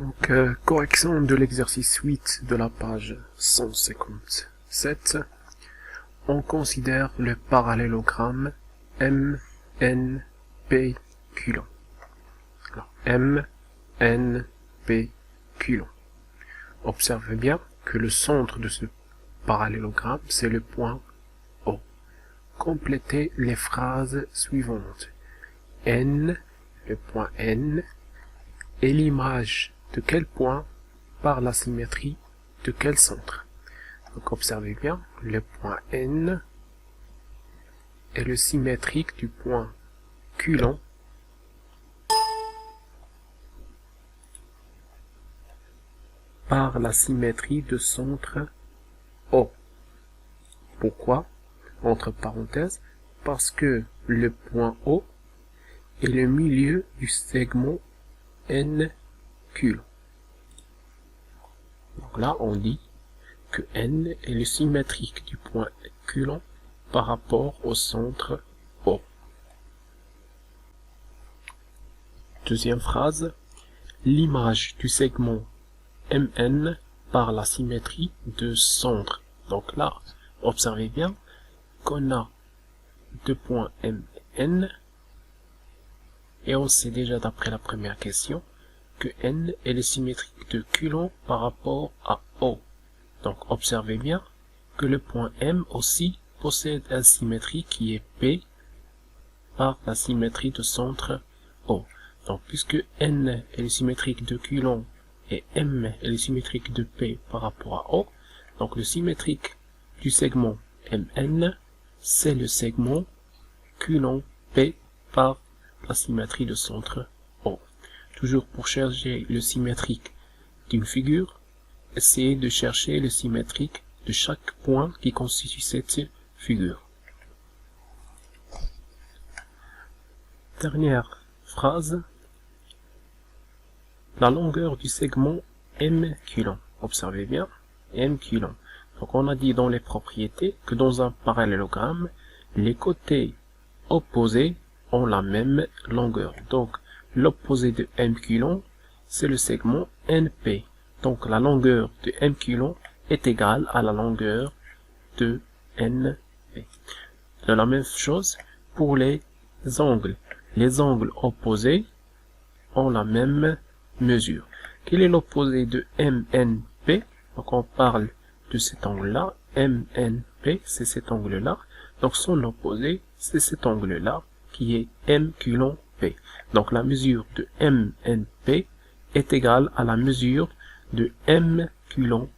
Donc, correction de l'exercice 8 de la page 157. On considère le parallélogramme MNP culon. Alors, MNP culon. Observez bien que le centre de ce parallélogramme, c'est le point O. Complétez les phrases suivantes. N, le point N, est l'image de quel point par la symétrie de quel centre. Donc observez bien, le point N est le symétrique du point culon par la symétrie de centre O. Pourquoi? Entre parenthèses, parce que le point O est le milieu du segment N culon. Donc là, on dit que N est le symétrique du point culon par rapport au centre O. Deuxième phrase, l'image du segment MN par la symétrie de centre. Donc là, observez bien qu'on a deux points MN et on sait déjà d'après la première question que N est le symétrique de culon par rapport à O. Donc observez bien que le point M aussi possède une symétrie qui est P par la symétrie de centre O. Donc puisque N est le symétrique de culon et M est le symétrique de P par rapport à O, donc le symétrique du segment MN, c'est le segment culon P par la symétrie de centre O. Toujours pour chercher le symétrique d'une figure, essayez de chercher le symétrique de chaque point qui constitue cette figure. Dernière phrase, la longueur du segment M culon. Observez bien, M culon. Donc on a dit dans les propriétés que dans un parallélogramme, les côtés opposés ont la même longueur. Donc l'opposé de M culon, c'est le segment NP. Donc la longueur de M culon est égale à la longueur de NP. De la même chose pour les angles. Les angles opposés ont la même mesure. Quel est l'opposé de MNP? Donc on parle de cet angle-là. MNP, c'est cet angle-là. Donc son opposé, c'est cet angle-là qui est M culon P. Donc la mesure de MNP est égale à la mesure de M culon